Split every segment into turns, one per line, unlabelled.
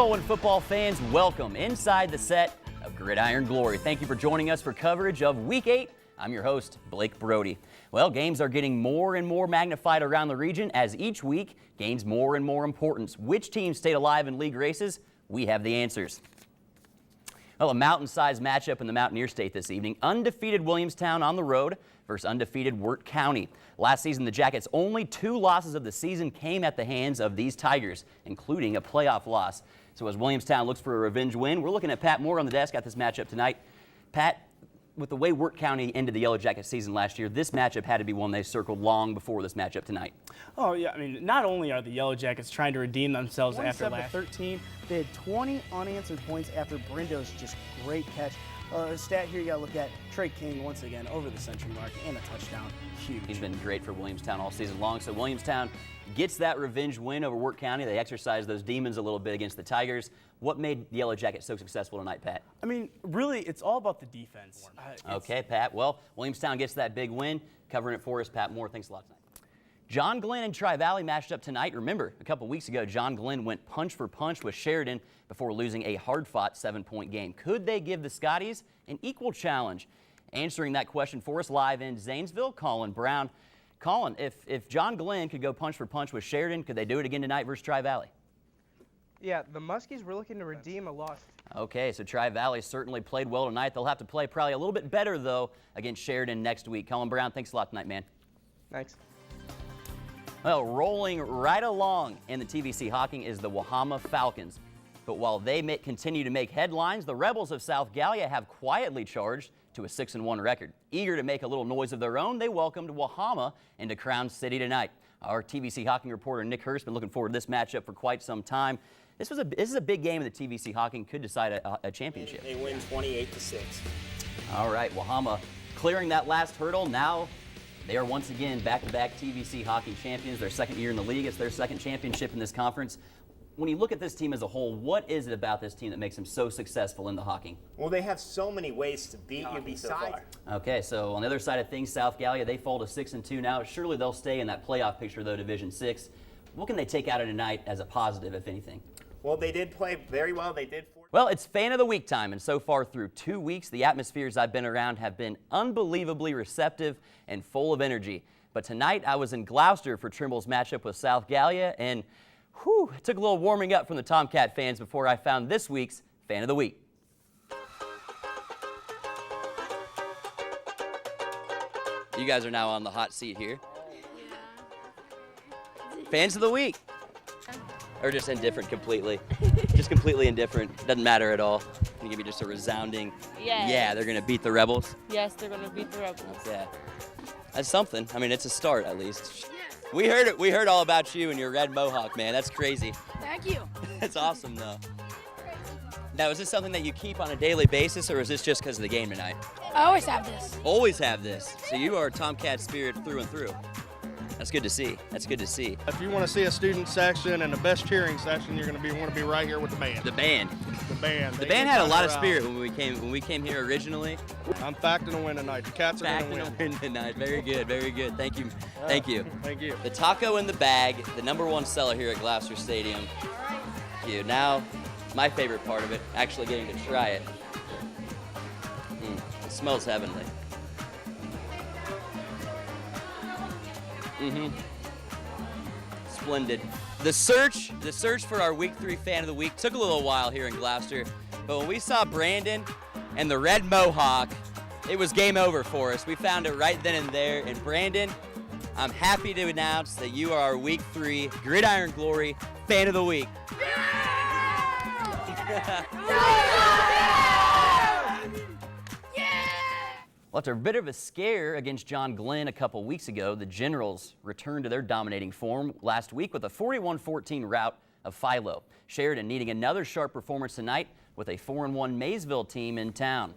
Bowling football fans, welcome inside the set of Gridiron Glory. Thank you for joining us for coverage of Week 8. I'm your host, Blake Brody. Well, games are getting more and more magnified around the region as each week gains more and more importance. Which teams stayed alive in league races? We have the answers. Well, a mountain-sized matchup in the Mountaineer State this evening. Undefeated Williamstown on the road versus undefeated Wirt County. Last season, the Jackets' only 2 losses of the season came at the hands of these Tigers, including a playoff loss. So as Williamstown looks for a revenge win, we're looking at Pat Moore on the desk at this matchup tonight. Pat, with the way Wirt County ended the Yellow Jacket season last year, this matchup had to be one they circled long before this matchup tonight.
Oh, yeah. I mean, not only are the Yellow Jackets trying to redeem themselves after last 13, they had 20 unanswered points after Brindo's just great catch. A stat here you got to look at, Trey King once again over the century mark and a touchdown. Huge.
He's been great for Williamstown all season long. So Williamstown gets that revenge win over Wirt County. They exercised those demons a little bit against the Tigers. What made the Yellow Jackets so successful tonight, Pat?
I mean, really, it's all about the defense.
Okay, Pat. Well, Williamstown gets that big win. Covering it for us, Pat Moore. Thanks a lot tonight. John Glenn and Tri-Valley matched up tonight. Remember, a couple weeks ago, John Glenn went punch for punch with Sheridan before losing a hard-fought 7-point game. Could they give the Scotties an equal challenge? Answering that question for us live in Zanesville, Colin Brown. Colin, if John Glenn could go punch for punch with Sheridan, could they do it again tonight versus Tri-Valley?
Yeah, the Muskies were looking to redeem a loss.
Okay, so Tri-Valley certainly played well tonight. They'll have to play probably a little bit better, though, against Sheridan next week. Colin Brown, thanks a lot tonight, man.
Thanks.
Well, rolling right along in the TVC Hawking is the Wahama Falcons. But while they continue to make headlines, the Rebels of South Gallia have quietly charged to a 6-1 record. Eager to make a little noise of their own, they welcomed Wahama into Crown City tonight. Our TVC Hawking reporter Nick Hurst been looking forward to this matchup for quite some time. This is a big game in the TVC Hawking, could decide a championship.
They win 28-6.
All right, Wahama clearing that last hurdle. Now they are once again back-to-back TVC Hawking champions. Their second year in the league. It's their second championship in this conference. When you look at this team as a whole, what is it about this team that makes them so successful in the Hawking?
Well, they have so many ways to beat you besides.
Okay, so on the other side of things, South Gallia, they fall to 6-2 now. Surely they'll stay in that playoff picture, though, Division 6. What can they take out of tonight as a positive, if anything?
Well, they did play very well. They did.
Well, it's Fan of the Week time, and so far through 2 weeks, the atmospheres I've been around have been unbelievably receptive and full of energy. But tonight, I was in Gloucester for Trimble's matchup with South Gallia, and it took a little warming up from the Tomcat fans before I found this week's Fan of the Week. You guys are now on the hot seat here. Yeah. Fans of the Week. Or just indifferent completely. Just completely indifferent. Doesn't matter at all. Can you give me just a resounding, yeah, they're going to beat the Rebels?
Yes, they're going to beat the Rebels.
Yeah. That's something. I mean, it's a start at least. We heard it. We heard all about you and your red mohawk, man. That's crazy.
Thank you.
That's awesome, though. Now, is this something that you keep on a daily basis, or is this just because of the game tonight?
I always have this.
Always have this. So you are Tomcat spirit through and through. That's good to see. That's good to see.
If you want to see a student section and the best cheering section, you're going to want to be right here with the band.
The band.
The band.
The band had a lot of spirit when we came here originally.
I'm facting a win tonight. The Cats are going to win.
Tonight. Very good. Very good. Thank you. Thank you.
Thank you.
The taco in the bag, the #1 seller here at Gloucester Stadium. Thank you. Now, my favorite part of it, actually getting to try it. It smells heavenly. Splendid. The search for our Week 3 Fan of the Week took a little while here in Gloucester, but when we saw Brandon and the red mohawk, it was game over for us. We found it right then and there. And Brandon, I'm happy to announce that you are our Week 3 Gridiron Glory Fan of the Week. Well, after a bit of a scare against John Glenn a couple weeks ago, the Generals returned to their dominating form last week with a 41-14 rout of Philo. Sheridan needing another sharp performance tonight with a 4-1 Maysville team in town.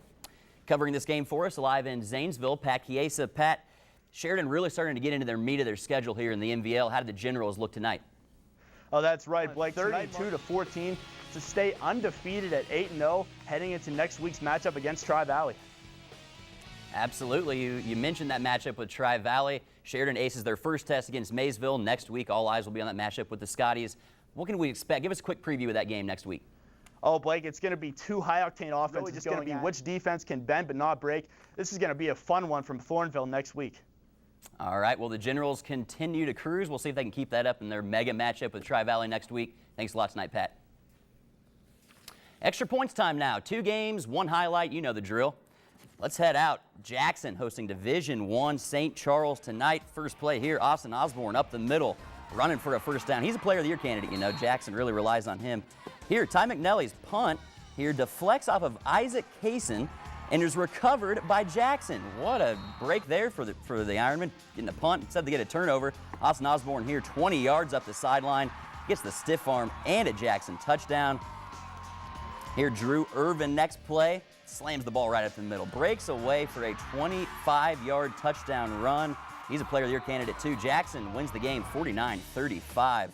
Covering this game for us live in Zanesville, Pat Chiesa. Pat, Sheridan really starting to get into their meat of their schedule here in the MVL. How did the Generals look tonight?
Oh, that's right, Blake. 32-14 to stay undefeated at 8-0 heading into next week's matchup against Tri-Valley.
Absolutely. You mentioned that matchup with Tri-Valley. Sheridan aces their first test against Maysville. Next week, all eyes will be on that matchup with the Scotties. What can we expect? Give us a quick preview of that game next week.
Oh, Blake, it's going to be two high-octane offenses.
Really
It's going to be which defense can bend but not break. This is going to be a fun one from Thornville next week.
All right, well, the Generals continue to cruise. We'll see if they can keep that up in their mega matchup with Tri-Valley next week. Thanks a lot tonight, Pat. Extra points time now. 2 games, 1 highlight. You know the drill. Let's head out. Jackson hosting Division I St. Charles tonight. First play here, Austin Osborne up the middle, running for a first down. He's a Player of the Year candidate, you know. Jackson really relies on him. Here, Ty McNally's punt here deflects off of Isaac Kaysen and is recovered by Jackson. What a break there for the Ironmen. Getting the punt instead to get a turnover. Austin Osborne here 20 yards up the sideline. Gets the stiff arm and a Jackson touchdown. Here, Drew Irvin next play. Slams the ball right up the middle. Breaks away for a 25-yard touchdown run. He's a Player of the Year candidate too. Jackson wins the game 49-35.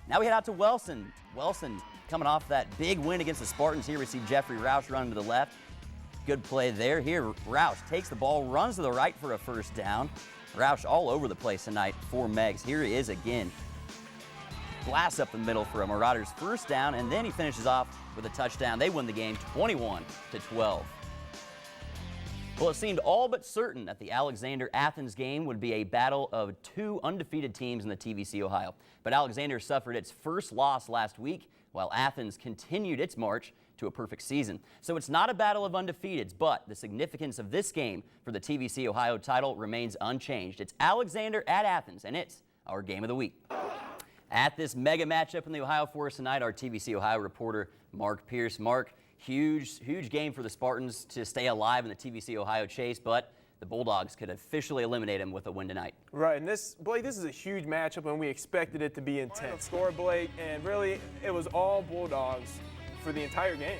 Now we head out to Wilson. Wilson coming off that big win against the Spartans here. We see Jeffrey Roush running to the left. Good play there. Here, Roush takes the ball, runs to the right for a first down. Roush all over the place tonight for Megs. Here he is again. Blasts up the middle for a Marauders first down, and then he finishes off with a touchdown. They win the game 21-12. Well, it seemed all but certain that the Alexander-Athens game would be a battle of 2 undefeated teams in the TVC Ohio. But Alexander suffered its first loss last week, while Athens continued its march to a perfect season. So it's not a battle of undefeateds, but the significance of this game for the TVC Ohio title remains unchanged. It's Alexander at Athens, and it's our game of the week. At this mega matchup in the Ohio Forest tonight, our TVC Ohio reporter, Mark Pierce. Mark, huge game for the Spartans to stay alive in the TVC Ohio chase, but the Bulldogs could officially eliminate them with a win tonight.
Right, and Blake, this is a huge matchup, and we expected it to be intense. Score, Blake, and really, it was all Bulldogs for the entire game.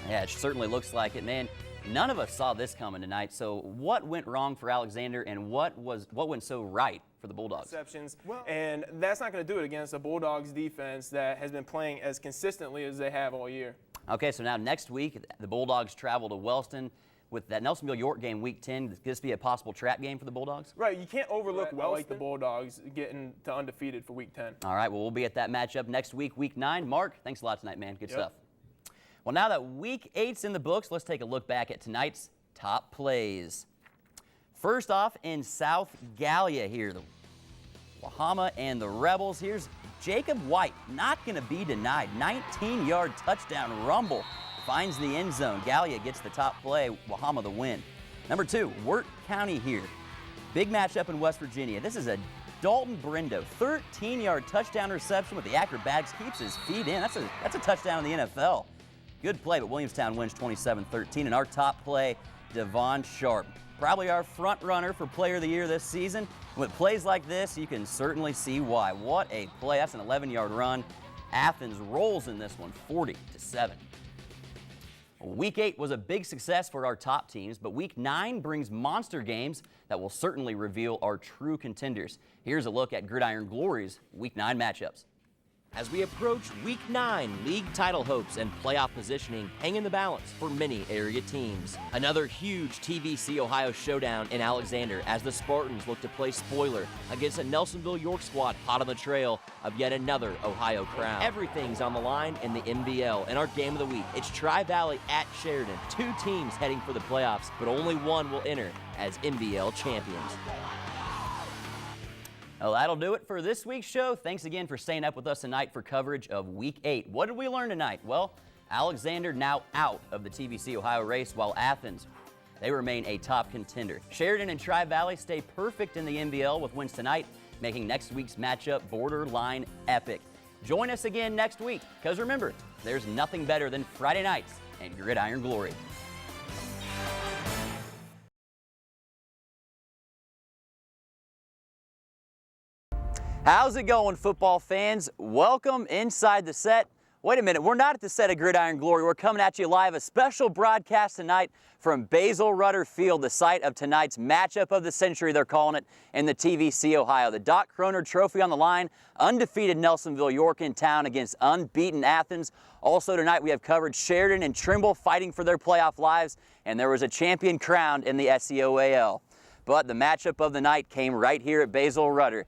Yeah, it certainly looks like it, man. None of us saw this coming tonight. So what went wrong for Alexander, and what went so right for the Bulldogs?
Exceptions, and that's not going to do it against a Bulldogs defense that has been playing as consistently as they have all year.
Okay, so now next week, the Bulldogs travel to Wellston. With that Nelsonville-York game week 10, could this be a possible trap game for the Bulldogs?
Right, you can't overlook like the Bulldogs getting to undefeated for week 10.
All right, well, we'll be at that matchup next week, week 9. Mark, thanks a lot tonight, man. Good stuff. Well, now that week 8's in the books, let's take a look back at tonight's top plays. First off, in South Gallia here, the Wahama and the Rebels. Here's Jacob White, not going to be denied. 19-yard touchdown rumble. Finds the end zone. Gallia gets the top play. Wahama the win. Number 2, Wirt County here. Big matchup in West Virginia. This is a Dalton Brindo, 13-yard touchdown reception with the acrobatics. Keeps his feet in. That's a touchdown in the NFL. Good play, but Williamstown wins 27-13. And our top play, Devon Sharp. Probably our front runner for Player of the Year this season. With plays like this, you can certainly see why. What a play. That's an 11-yard run. Athens rolls in this one, 40-7. Week 8 was a big success for our top teams, but Week 9 brings monster games that will certainly reveal our true contenders. Here's a look at Gridiron Glory's Week 9 matchups.
As we approach Week 9, league title hopes and playoff positioning hang in the balance for many area teams. Another huge TVC Ohio showdown in Alexander as the Spartans look to play spoiler against a Nelsonville-York squad hot on the trail of yet another Ohio crown. Everything's on the line in the NBL, and our game of the week, it's Tri-Valley at Sheridan. 2 teams heading for the playoffs, but only one will enter as NBL champions.
Well, that'll do it for this week's show. Thanks again for staying up with us tonight for coverage of Week 8. What did we learn tonight? Well, Alexander now out of the TVC Ohio race, while Athens, they remain a top contender. Sheridan and Tri-Valley stay perfect in the NBL with wins tonight, making next week's matchup borderline epic. Join us again next week, because remember, there's nothing better than Friday nights and Gridiron Glory. How's it going, football fans? Welcome inside the set. Wait a minute, we're not at the set of Gridiron Glory. We're coming at you live, a special broadcast tonight from Basil Rutter Field, the site of tonight's matchup of the century, they're calling it, in the TVC Ohio. The Doc Kroner Trophy on the line, undefeated Nelsonville-York in town against unbeaten Athens. Also tonight we have covered Sheridan and Trimble fighting for their playoff lives, and there was a champion crowned in the SEOAL. But the matchup of the night came right here at Basil Rutter.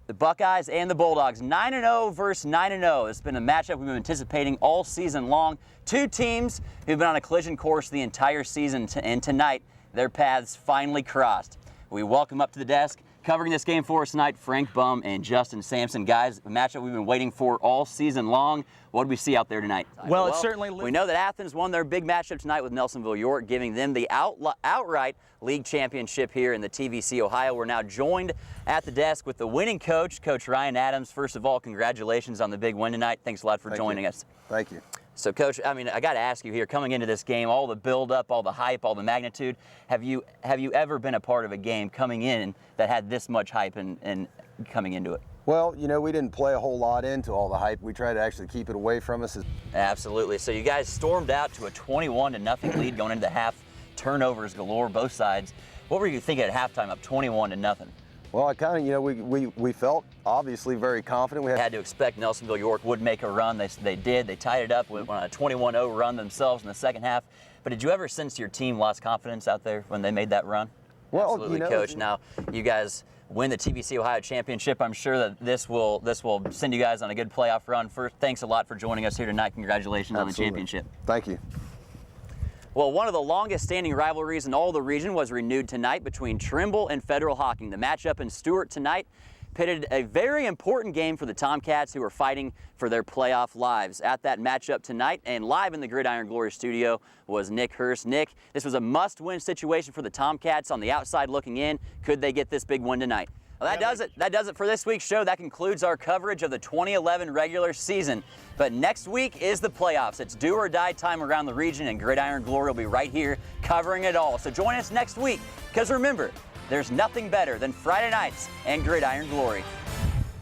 The Buckeyes and the Bulldogs, 9-0 versus 9-0. It's been a matchup we've been anticipating all season long. Two teams who've been on a collision course the entire season, and tonight their paths finally crossed. We welcome up to the desk, covering this game for us tonight, Frank Bum and Justin Sampson. Guys, a matchup we've been waiting for all season long. What did we see out there tonight?
Well, it certainly...
We know that Athens won their big matchup tonight with Nelsonville York, giving them the outright league championship here in the TVC Ohio. We're now joined at the desk with the winning coach, Coach Ryan Adams. First of all, congratulations on the big win tonight. Thanks a lot for joining us.
Thank you.
So, Coach, I mean, I got to ask you here, coming into this game, all the build-up, all the hype, all the magnitude, have you ever been a part of a game coming in that had this much hype and coming into it?
Well, you know, we didn't play a whole lot into all the hype. We tried to actually keep it away from us.
Absolutely. So you guys stormed out to a 21-0 lead going into the half. Turnovers galore, both sides. What were you thinking at halftime, up 21-0?
Well, I kind of, you know, we felt obviously very confident. We
had to expect Nelsonville York would make a run. They did. They tied it up with a 21-0 run themselves in the second half. But did you ever sense your team lost confidence out there when they made that run?
Well,
absolutely,
you know,
Coach. Now you guys win the TVC Ohio Championship. I'm sure that this will send you guys on a good playoff run. First, thanks a lot for joining us here tonight. Congratulations on the championship.
Thank you.
Well, one of the longest standing rivalries in all the region was renewed tonight between Trimble and Federal Hocking. The matchup in Stuart tonight pitted a very important game for the Tomcats, who are fighting for their playoff lives. At that matchup tonight and live in the Gridiron Glory studio was Nick Hurst. Nick, this was a must-win situation for the Tomcats on the outside looking in. Could they get this big win tonight? Well, that does it. That does it for this week's show. That concludes our coverage of the 2011 regular season. But next week is the playoffs. It's do or die time around the region, and Gridiron Glory will be right here covering it all. So join us next week, because remember, there's nothing better than Friday nights and Gridiron Glory.